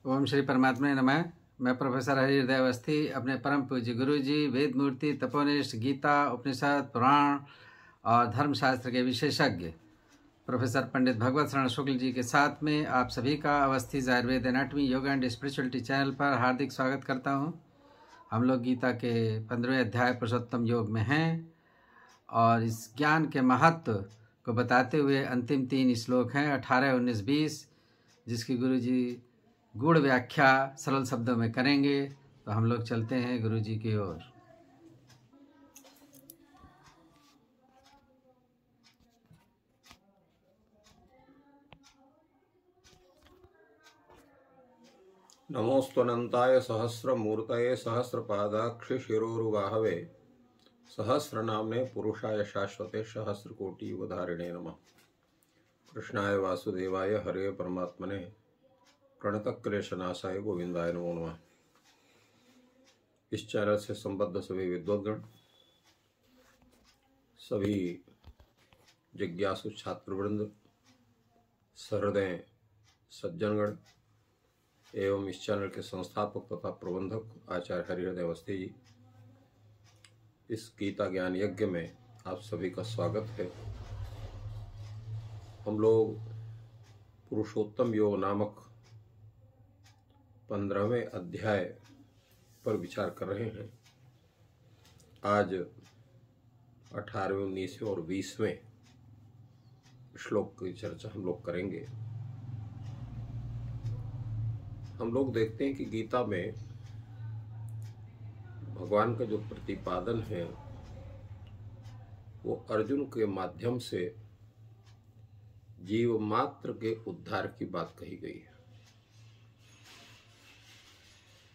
ओम श्री परमात्मा नमः। मैं प्रोफेसर हरिहृदय अवस्थी अपने परम पूज्य गुरु जी वेद मूर्ति तपोनिष्ठ गीता उपनिषद पुराण और धर्मशास्त्र के विशेषज्ञ प्रोफेसर पंडित भगवत शरण शुक्ल जी के साथ में आप सभी का Awasthi Ayurveda anatomy yoga and spirituality channel पर हार्दिक स्वागत करता हूं। हम लोग गीता के 15वें अध्याय पुरुषोत्तम योग में हैं और इस ज्ञान के महत्व को बताते हुए अंतिम 3 श्लोक हैं 18, 19, 20 जिसकी गुरु जी गूढ़ व्याख्या सरल शब्दों में करेंगे। तो हम लोग चलते हैं गुरु जी की ओर। नमोस्तुनन्ताय सहस्रमूर्तये सहस्रपादाक्षि शिरोरुबाहवे सहस्रनाम्ने पुरुषाय शाश्वते सहस्रकोटियुगधारिणे नमः। कृष्णाय वासुदेवाय हरे परमात्मने प्रणतक्लेशनाशाय गोविंदाय नमो नमः। इस चैनल से संबद्ध सभी विद्वद्गण, सभी जिज्ञासु छात्रवृंद, सहृदय सज्जनगण एवं इस चैनल के संस्थापक तथा प्रबंधक आचार्य हरिहृदय अवस्थी जी, इस गीता ज्ञान यज्ञ में आप सभी का स्वागत है। हम लोग पुरुषोत्तम योग नामक 15वें अध्याय पर विचार कर रहे हैं। आज 18वें, 19वें और 20वें श्लोक की चर्चा हम लोग करेंगे। हम लोग देखते हैं कि गीता में भगवान का जो प्रतिपादन है वो अर्जुन के माध्यम से जीव मात्र के उद्धार की बात कही गई है।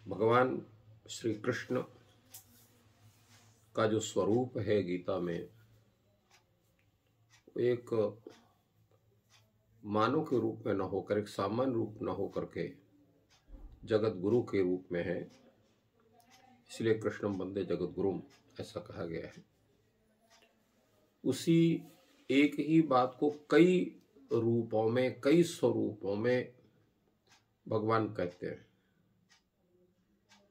भगवान श्री कृष्ण का जो स्वरूप है गीता में, एक मानव के रूप में न होकर, एक सामान्य रूप न होकर के जगत गुरु के रूप में है। इसलिए कृष्णम वंदे जगत गुरुम ऐसा कहा गया है। उसी एक ही बात को कई रूपों में, कई स्वरूपों में भगवान कहते हैं।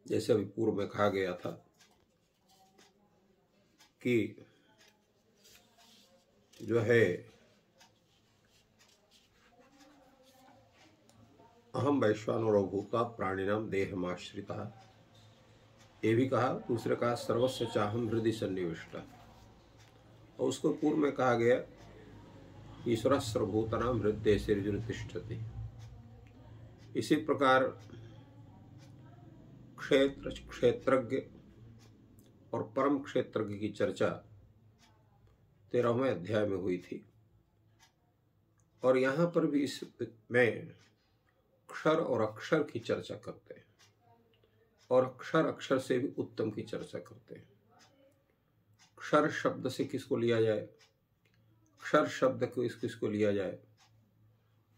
जैसे अभी पूर्व में कहा गया था कि जो है अहम वैश्वानरो भूता प्राणिनाम देहमाश्रिता, ये भी कहा। दूसरे कहा सर्वस्व चाहम हृदय सन्निविष्टा, और उसको पूर्व में कहा गया ईश्वर सर्वभूतानां हृदय अर्जुन तिष्ठति। इसी प्रकार क्षेत्र, क्षेत्रज्ञ और परम क्षेत्रज्ञ की चर्चा 13वें अध्याय में हुई थी। और यहाँ पर भी इसमें अक्षर और अक्षर की चर्चा करते हैं और अक्षर अक्षर से भी उत्तम की चर्चा करते हैं। अक्षर शब्द से किसको लिया जाए, अक्षर शब्द को किसको लिया जाए,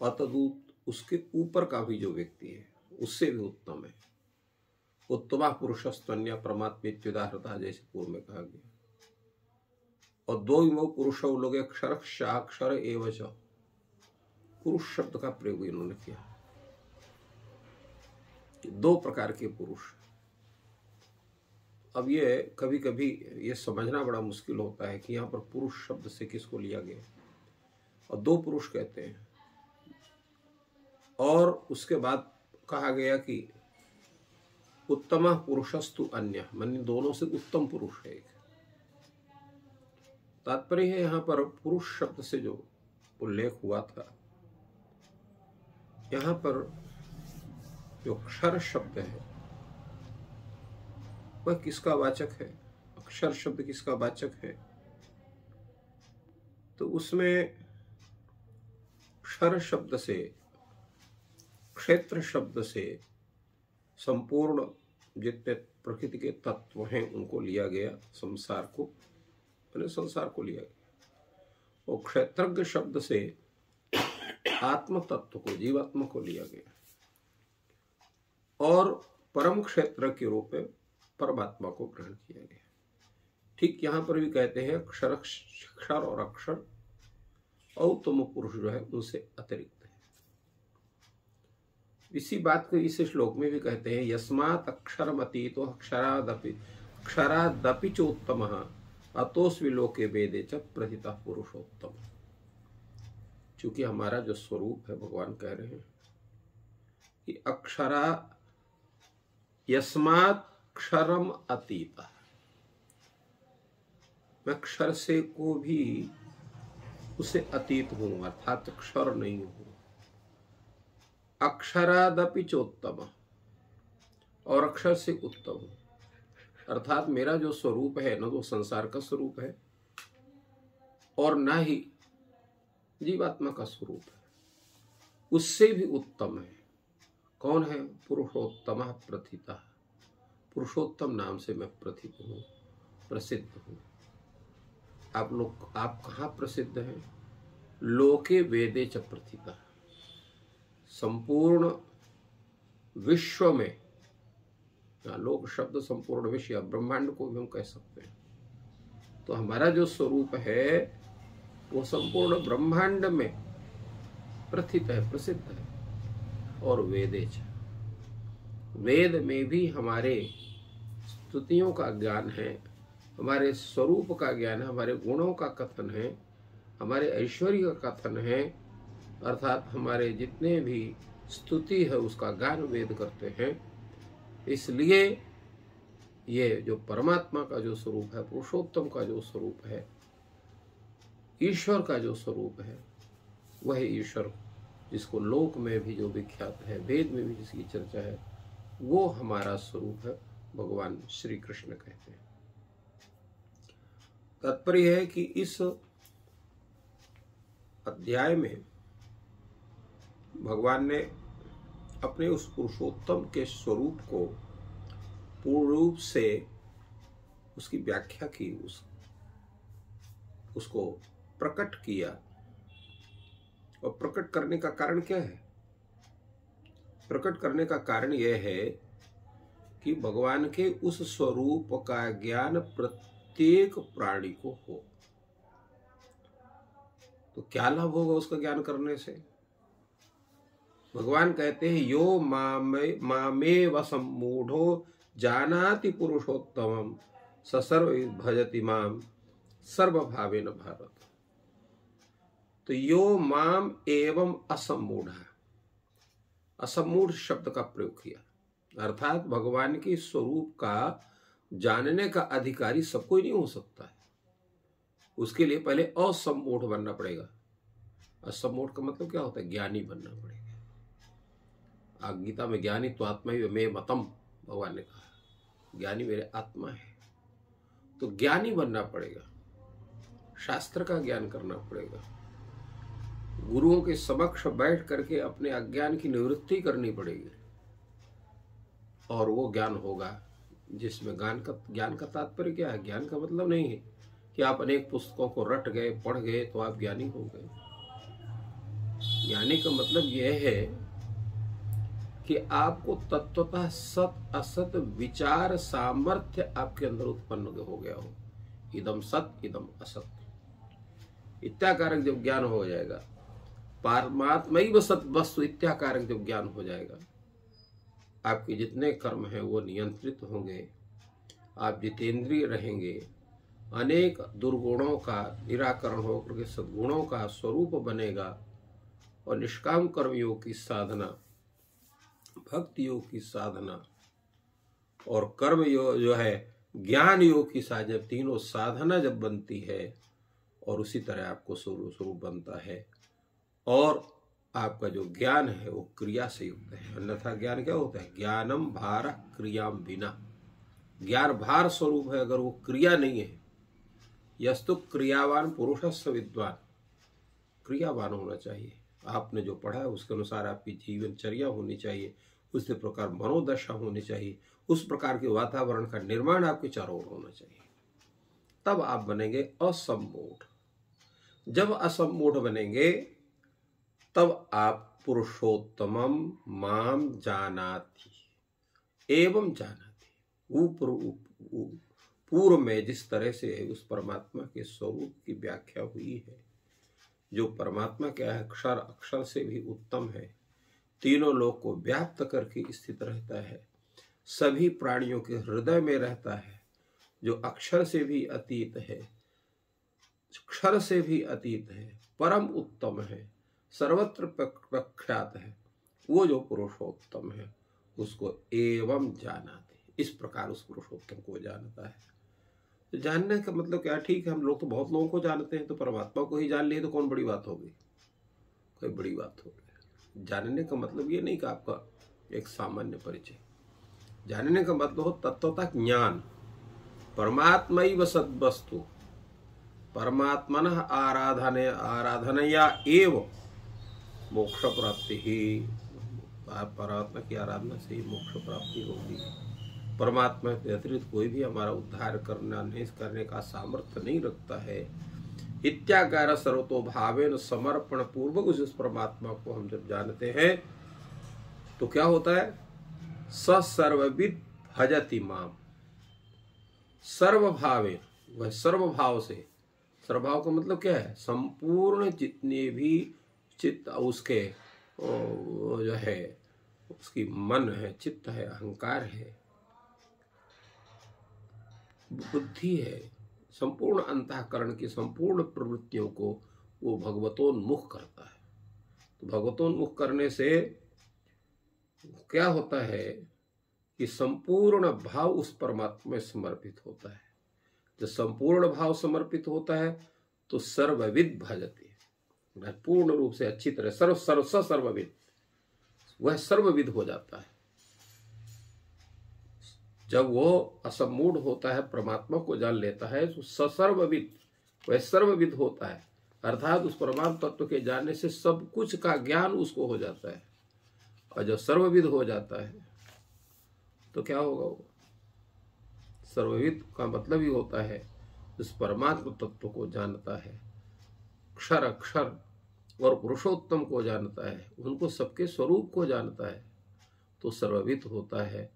अतदूत उसके ऊपर का भी जो व्यक्ति है उससे भी उत्तम है। उत्तमा पुरुषस्तन्य परमात्मेत्युदाहृता, जैसे पूर्व में कहा गया। और दो इमो पुरुषो लोग अक्षर अक्षर एवं च, पुरुष शब्द का प्रयोग इन्होंने किया। दो प्रकार के पुरुष। अब ये कभी कभी ये समझना बड़ा मुश्किल होता है कि यहाँ पर पुरुष शब्द से किसको लिया गया, और दो पुरुष कहते हैं। और उसके बाद कहा गया कि उत्तम पुरुषस्तु अन्य, माने दोनों से उत्तम पुरुष है एक। तात्पर्य है यहाँ पर पुरुष शब्द से जो उल्लेख हुआ था, यहाँ पर जो अक्षर शब्द है वह किसका वाचक है, अक्षर शब्द किसका वाचक है? तो उसमें अक्षर शब्द से, क्षेत्र शब्द से संपूर्ण जितने प्रकृति के तत्व हैं उनको लिया गया, संसार को, पहले संसार को लिया गया। और क्षेत्रज्ञ शब्द से आत्म तत्व को, जीवात्मा को लिया गया। और परम क्षेत्र के रूप में परमात्मा को ग्रहण किया गया। ठीक यहाँ पर भी कहते हैं अक्षर अक्षर और अक्षर औतम पुरुष जो है उनसे अतिरिक्त है। इसी बात को इस श्लोक में भी कहते हैं, यस्मात् अक्षरम अतीतो अक्षरादपि चोत्तमः अतोस्मि लोके वेदे च प्रथितः पुरुषोत्तम। क्योंकि हमारा जो स्वरूप है, भगवान कह रहे हैं कि अक्षरा यस्मात् अक्षरम अतीतः, मैं अक्षर से को भी उससे अतीत हूं, अर्थात अक्षर नहीं हूं। अक्षरादपि चोत्तम, और अक्षर से उत्तम हूं, अर्थात मेरा जो स्वरूप है न तो संसार का स्वरूप है और ना ही जीवात्मा का स्वरूप है, उससे भी उत्तम है। कौन है? पुरुषोत्तम प्रथितः, पुरुषोत्तम नाम से मैं प्रथित हूं, प्रसिद्ध हूं। आप कहाँ प्रसिद्ध हैं? लोके वेदे च प्रथितः, संपूर्ण विश्व में। लोक शब्द संपूर्ण विश्व, ब्रह्मांड को भी हम कह सकते हैं। तो हमारा जो स्वरूप है वो संपूर्ण ब्रह्मांड में प्रथित है, प्रसिद्ध है। और वेदे च, वेद में भी हमारे स्तुतियों का ज्ञान है, हमारे स्वरूप का ज्ञान है, हमारे गुणों का कथन है, हमारे ऐश्वर्य का कथन है, अर्थात हमारे जितने भी स्तुति है उसका गान वेद करते हैं। इसलिए ये जो परमात्मा का जो स्वरूप है, पुरुषोत्तम का जो स्वरूप है, ईश्वर का जो स्वरूप है, वह ईश्वर जिसको लोक में भी जो विख्यात है, वेद में भी जिसकी चर्चा है, वो हमारा स्वरूप है, भगवान श्री कृष्ण कहते हैं। तात्पर्य है कि इस अध्याय में भगवान ने अपने उस पुरुषोत्तम के स्वरूप को पूर्ण रूप से उसकी व्याख्या की, उसको प्रकट किया। और प्रकट करने का कारण क्या है? प्रकट करने का कारण यह है कि भगवान के उस स्वरूप का ज्ञान प्रत्येक प्राणी को हो। तो क्या लाभ होगा उसका ज्ञान करने से? भगवान कहते हैं, यो मामेव सम्मूढ़ो जानाति पुरुषोत्तमं स सर्व भजति माम सर्वभावेन भारत। तो यो माम एवं असम्मूढ़, असम्मूढ़ शब्द का प्रयोग किया, अर्थात भगवान के स्वरूप का जानने का अधिकारी सब कोई नहीं हो सकता है। उसके लिए पहले असम्मूढ़ बनना पड़ेगा। असम्मूढ़ का मतलब क्या होता है? ज्ञानी बनना पड़ेगा। गीता में ज्ञानी तो आत्मा ही मे मतम, भगवान ने कहा, ज्ञानी मेरे आत्मा है। तो ज्ञानी बनना पड़ेगा, शास्त्र का ज्ञान करना पड़ेगा, गुरुओं के समक्ष बैठ करके अपने अज्ञान की निवृत्ति करनी पड़ेगी, और वो ज्ञान होगा जिसमें ज्ञान का तात्पर्य क्या है? ज्ञान का मतलब नहीं है कि आप अनेक पुस्तकों को रट गए, पढ़ गए तो आप ज्ञानी हो गए। ज्ञानी का मतलब यह है कि आपको तत्वतः सत असत विचार सामर्थ्य आपके अंदर उत्पन्न हो गया हो। इदम सत इदम असत इत्याकारक जब ज्ञान हो जाएगा, परमात्मैव सत वस्तु इत्याकारक जब ज्ञान हो जाएगा, आपके जितने कर्म हैं वो नियंत्रित होंगे, आप जितेंद्रिय रहेंगे, अनेक दुर्गुणों का निराकरण होकर के सद्गुणों का स्वरूप बनेगा, और निष्काम कर्म योग की साधना, भक्ति योग की साधना और कर्म योग जो है ज्ञान योग की साधना, तीनों साधना जब बनती है और उसी तरह आपको स्वरूप बनता है, और आपका जो ज्ञान है वो क्रिया से युक्त है। अन्यथा ज्ञान क्या होता है? ज्ञानम भार क्रियाम बिना, ज्ञान भार स्वरूप है, अगर वो क्रिया नहीं है। यस्तु क्रियावान पुरुषस्य विद्वान, क्रियावान होना चाहिए। आपने जो पढ़ा है उसके अनुसार आपकी जीवनचर्या होनी चाहिए, उसी प्रकार मनोदशा होनी चाहिए, उस प्रकार के वातावरण का निर्माण आपके चारों ओर होना चाहिए, तब आप बनेंगे असम्मूढ़। जब असम्मूढ़ बनेंगे तब आप पुरुषोत्तमम माम जानाति एवं जानाति, पूर्व में जिस तरह से उस परमात्मा के स्वरूप की व्याख्या हुई है, जो परमात्मा क्या है? अक्षर, अक्षर से भी उत्तम है, तीनों लोक को व्याप्त करके स्थित रहता है, सभी प्राणियों के हृदय में रहता है, जो अक्षर से भी अतीत है, क्षर से भी अतीत है, परम उत्तम है, सर्वत्र प्रख्यात है, वो जो पुरुषोत्तम है उसको एवं जानाते। इस प्रकार उस पुरुषोत्तम को जानता है। तो जानने का मतलब क्या? ठीक है, हम लोग तो बहुत लोगों को जानते हैं, तो परमात्मा को ही जान लिए तो कौन बड़ी बात होगी? कोई बड़ी बात होगी? जानने का मतलब ये नहीं कि आपका एक सामान्य परिचय। जानने का मतलब हो तत्वता ज्ञान। परमात्मैव सद्वस्तु परमात्मनः आराधनया एव मोक्ष प्राप्ति ही। परमात्मा की आराधना से ही मोक्ष प्राप्ति होगी। परमात्मा के अतिरिक्त कोई भी हमारा उद्धार करने का सामर्थ्य नहीं रखता है। इत्याकार सर्वतो भावेन समर्पण पूर्वक उस परमात्मा को हम जब जानते हैं तो क्या होता है? स सर्वविद भजति माम। सर्वभावे, वह सर्वभाव से, सर्वभाव का मतलब क्या है? संपूर्ण जितने भी चित्त उसके जो है, उसकी मन है, चित्त है, अहंकार है, बुद्धि है, संपूर्ण अंतःकरण की संपूर्ण प्रवृत्तियों को वो भगवतोन्मुख करता है। तो भगवतोन्मुख करने से क्या होता है कि संपूर्ण भाव उस परमात्मा में समर्पित होता है। जब संपूर्ण भाव समर्पित होता है तो सर्वविद भजते, पूर्ण रूप से अच्छी तरह सर्वविद, वह सर्वविद हो जाता है। जब वो असम्मूढ़ होता है, परमात्मा को जान लेता है, तो सर्वविद, वह सर्वविद होता है। अर्थात उस परमात्मा तत्व के जानने से सब कुछ का ज्ञान उसको हो जाता है। और जब सर्वविद हो जाता है तो क्या होगा? वो सर्वविद का मतलब ही होता है उस परमात्मा तत्व को जानता है, क्षर अक्षर और पुरुषोत्तम को जानता है, उनको सबके स्वरूप को जानता है, तो सर्वविद होता है।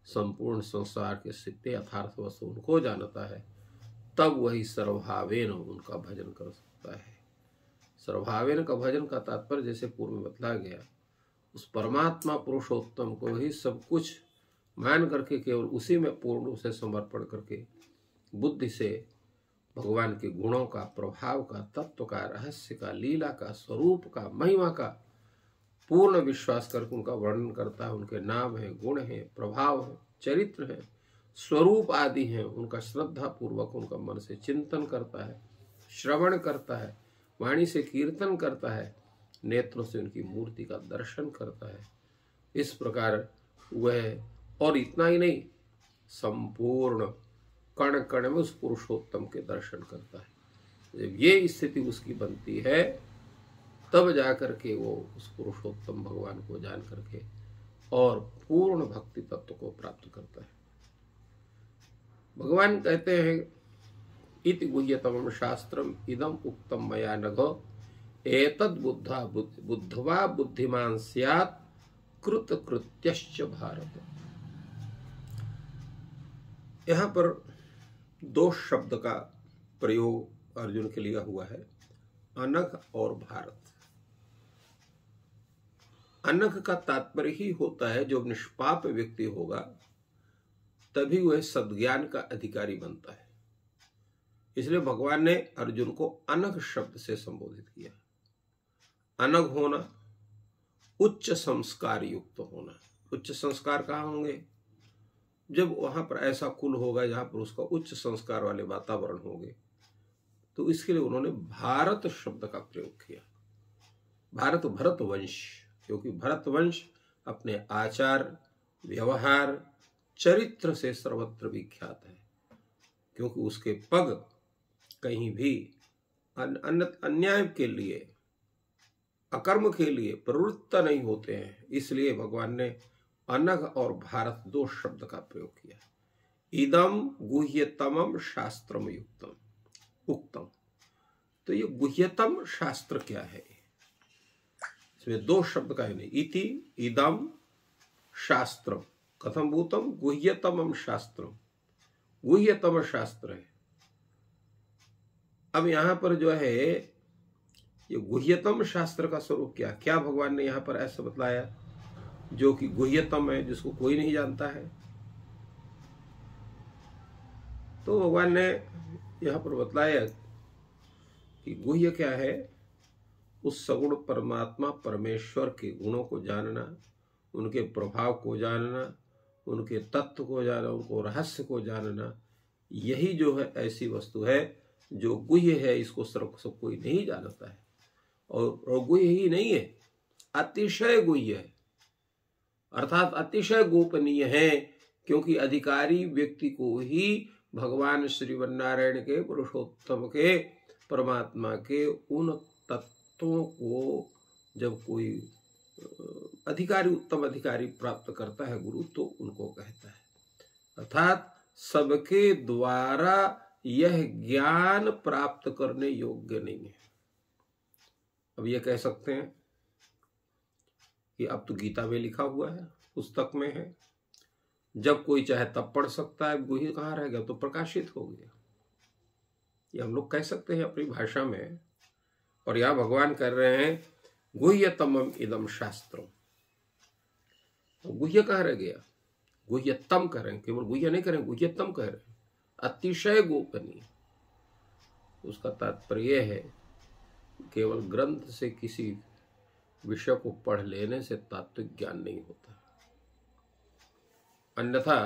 संपूर्ण संसार के सिद्ध यथार्थ वस्तु उनको जानता है, तब वही सर्वभावेन उनका भजन कर सकता है। सर्वभावेन का भजन का तात्पर्य जैसे पूर्व में बतला गया, उस परमात्मा पुरुषोत्तम को ही सब कुछ मान करके केवल उसी में पूर्ण रूप से समर्पण करके बुद्धि से भगवान के गुणों का, प्रभाव का, तत्व का, रहस्य का, लीला का, स्वरूप का, महिमा का पूर्ण विश्वास करके उनका वर्णन करता है। उनके नाम है, गुण है, प्रभाव है, चरित्र है, स्वरूप आदि हैं, उनका श्रद्धा पूर्वक उनका मन से चिंतन करता है, श्रवण करता है, वाणी से कीर्तन करता है, नेत्रों से उनकी मूर्ति का दर्शन करता है। इस प्रकार वह, और इतना ही नहीं, संपूर्ण कण कण में उस पुरुषोत्तम के दर्शन करता है। जब ये स्थिति उसकी बनती है तब जाकर के वो उस पुरुषोत्तम भगवान को जान करके और पूर्ण भक्ति तत्व को प्राप्त करता है। भगवान कहते हैं, इति गुह्यतमं शास्त्रम इदम उक्तम मया नघ एतद् बुद्धवा बुद्धिमान स्यात् कृतकृत्यश्च भारत। यहाँ पर दो शब्द का प्रयोग अर्जुन के लिए हुआ है, अनघ और भारत। अनघ का तात्पर्य ही होता है जो निष्पाप व्यक्ति होगा तभी वह सद्ज्ञान का अधिकारी बनता है। इसलिए भगवान ने अर्जुन को अनघ शब्द से संबोधित किया। अनघ होना, उच्च संस्कार युक्त होना। उच्च संस्कार कहाँ होंगे? जब वहां पर ऐसा कुल होगा जहां पर उसका उच्च संस्कार वाले वातावरण होंगे। तो इसके लिए उन्होंने भारत शब्द का प्रयोग किया। भारत, भरत वंश, क्योंकि भरत वंश अपने आचार, व्यवहार, चरित्र से सर्वत्र विख्यात है। क्योंकि उसके पग कहीं भी अन्याय के लिए, अकर्म के लिए प्रवृत्त नहीं होते हैं। इसलिए भगवान ने अनघ और भारत दो शब्द का प्रयोग किया। इदम गुह्यतमम शास्त्रम युक्तम उक्तम। तो ये गुह्यतम शास्त्र क्या है? इसमें दो शब्द का है नहीं। इति इदम शास्त्रम कथम भूतम गुह्यतमम शास्त्रम, गुह्यतम शास्त्र है। अब यहां पर जो है ये गुह्यतम शास्त्र का स्वरूप क्या भगवान ने यहां पर ऐसा बतलाया जो कि गुह्यतम है, जिसको कोई नहीं जानता है। तो भगवान ने यहाँ पर बतलाया कि गुह्य क्या है, उस सगुण परमात्मा परमेश्वर के गुणों को जानना, उनके प्रभाव को जानना, उनके तत्व को जानना, उनको रहस्य को जानना, यही जो है ऐसी वस्तु है जो गुह्य है। इसको सब कोई नहीं जानता है, और गुह्य ही नहीं है, अतिशय गुह्य है, अर्थात अतिशय गोपनीय है, क्योंकि अधिकारी व्यक्ति को ही भगवान श्रीमन नारायण के, पुरुषोत्तम के, परमात्मा के उन तत्वों को जब कोई अधिकारी, उत्तम अधिकारी प्राप्त करता है गुरु, तो उनको कहता है। अर्थात सबके द्वारा यह ज्ञान प्राप्त करने योग्य नहीं है। अब ये कह सकते हैं कि अब तो गीता में लिखा हुआ है, पुस्तक में है, जब कोई चाहे तब पढ़ सकता है, गुह्य कहाँ रह गया, तो प्रकाशित हो गया। ये हम लोग कह सकते हैं अपनी भाषा में। और यहां भगवान कर रहे हैं गुह्यतमम इदम शास्त्रम। तो गुह्य कहाँ रह गया, गुह्यतम कह रहे हैं, केवल गुह्य नहीं कह रहे हैं, गुह्यतम कह रहे हैं, अतिशय गोपनीय। उसका तात्पर्य है केवल ग्रंथ से किसी विषय को पढ़ लेने से तात्विक ज्ञान नहीं होता। अन्यथा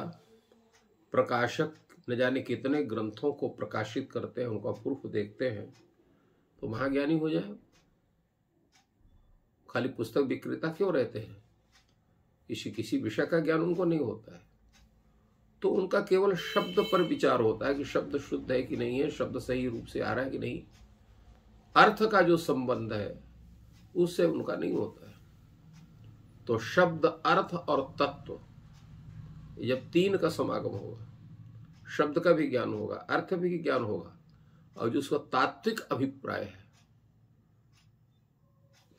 प्रकाशक न जाने कितने ग्रंथों को प्रकाशित करते हैं, उनका प्रूफ देखते हैं तो महाज्ञानी हो जाए। खाली पुस्तक विक्रेता क्यों रहते हैं, किसी विषय का ज्ञान उनको नहीं होता है, तो उनका केवल शब्द पर विचार होता है कि शब्द शुद्ध है कि नहीं है, शब्द सही रूप से आ रहा है कि नहीं, अर्थ का जो संबंध है उससे उनका नहीं होता है। तो शब्द, अर्थ और तत्व, जब तीन का समागम होगा, शब्द का भी ज्ञान होगा, अर्थ भी ज्ञान होगा, और जो उसका तात्विक अभिप्राय है,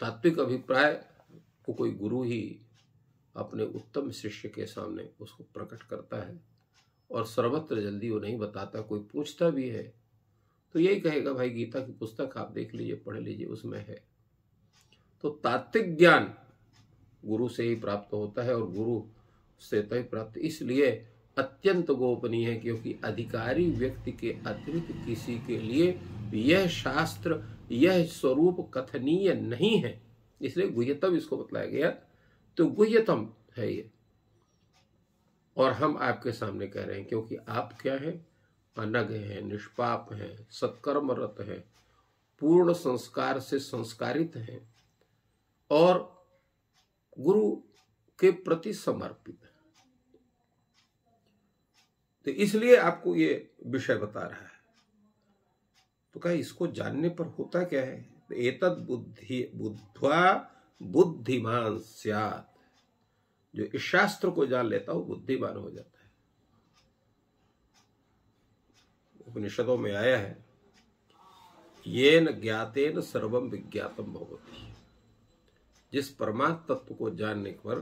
तात्विक अभिप्राय को कोई गुरु ही अपने उत्तम शिष्य के सामने उसको प्रकट करता है, और सर्वत्र जल्दी वो नहीं बताता। कोई पूछता भी है तो यही कहेगा, भाई गीता की पुस्तक आप देख लीजिए, पढ़ लीजिए, उसमें है। तो तात्विक ज्ञान गुरु से ही प्राप्त होता है, और गुरु से तभी प्राप्त इसलिए अत्यंत गोपनीय है, क्योंकि अधिकारी व्यक्ति के अतिरिक्त किसी के लिए यह शास्त्र, यह स्वरूप कथनीय नहीं है। इसलिए गुह्यतम इसको बतलाया गया। तो गुह्यतम है ये, और हम आपके सामने कह रहे हैं, क्योंकि आप क्या हैं, अनग हैं, निष्पाप हैं, सत्कर्मरत हैं, पूर्ण संस्कार से संस्कारित हैं, और गुरु के प्रति समर्पित हैं। तो इसलिए आपको ये विषय बता रहा है। तो क्या इसको जानने पर होता क्या है, तो एतद बुद्ध्वा बुद्धिमान स्यात्। जो इस शास्त्र को जान लेता हो बुद्धिमान हो जाता है। उपनिषदों में आया है, येन ज्ञातेन सर्वम विज्ञातम भवति। जिस परमात्म तत्व को जानने पर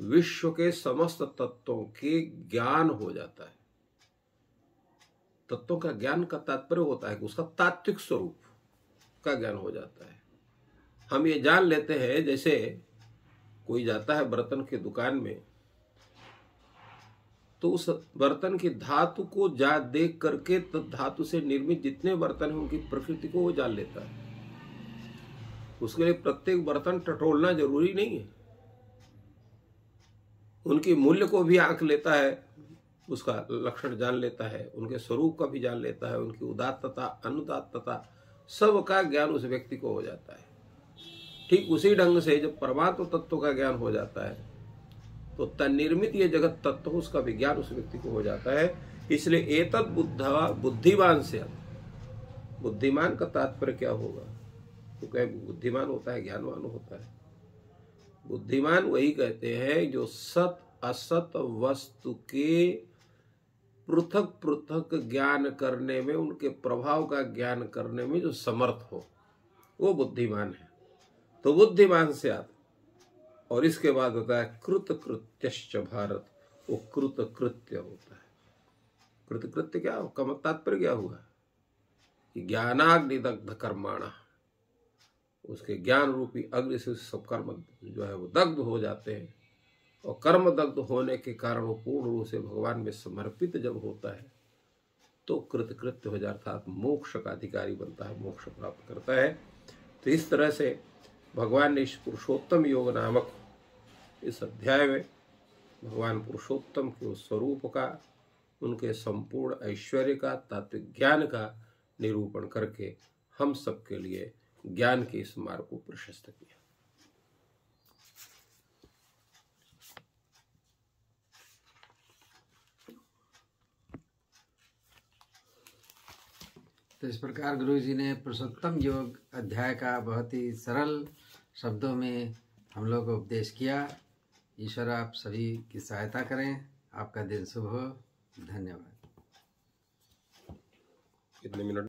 विश्व के समस्त तत्वों के ज्ञान हो जाता है। तत्वों का ज्ञान का तात्पर्य होता है कि उसका तात्विक स्वरूप का ज्ञान हो जाता है। हम ये जान लेते हैं, जैसे कोई जाता है बर्तन की दुकान में, तो उस बर्तन की धातु को देख करके तो धातु से निर्मित जितने बर्तन हैं उनकी प्रकृति को वो जान लेता है। उसके लिए प्रत्येक बर्तन टटोलना जरूरी नहीं है, उनकी मूल्य को भी आंक लेता है, उसका लक्षण जान लेता है, उनके स्वरूप का भी जान लेता है, उनकी उदात्तता, अनुदात्तता, सब का ज्ञान उस व्यक्ति को हो जाता है। ठीक उसी ढंग से जब परमात्म तत्व का ज्ञान हो जाता है तो तन्निर्मित ये जगत तत्व, उसका विज्ञान उस व्यक्ति को हो जाता है। इसलिए एतद बुद्धिमान से, बुद्धिमान का तात्पर्य क्या होगा, तो कहे बुद्धिमान होता है, ज्ञानवान होता है। बुद्धिमान वही कहते हैं जो सत असत वस्तु के पृथक पृथक ज्ञान करने में, उनके प्रभाव का ज्ञान करने में जो समर्थ हो, वो बुद्धिमान है। तो बुद्धिमान से आता, और इसके बाद होता है कृतकृत्यश्च भारत, वो कृतकृत्य होता है। कृतकृत्य क्या हो, का तात्पर्य क्या हुआ कि ज्ञानाग्निदग्ध कर्माणा, उसके ज्ञान रूपी अग्नि से सब कर्म जो है वो दग्ध हो जाते हैं, और कर्मदग्ध होने के कारण वो पूर्ण रूप से भगवान में समर्पित जब होता है तो कृतकृत्य हो जाता है, मोक्ष का अधिकारी बनता है, मोक्ष प्राप्त करता है। तो इस तरह से भगवान ने इस पुरुषोत्तम योग नामक इस अध्याय में भगवान पुरुषोत्तम के उस स्वरूप का, उनके संपूर्ण ऐश्वर्य का, तात्विक ज्ञान का निरूपण करके हम सबके लिए ज्ञान के इस मार्ग को प्रशस्त किया। तो इस प्रकार गुरु जी ने पुरुषोत्तम योग अध्याय का बहुत ही सरल शब्दों में हम लोग को उपदेश किया। ईश्वर आप सभी की सहायता करें। आपका दिन शुभ हो। धन्यवाद। कितने मिनट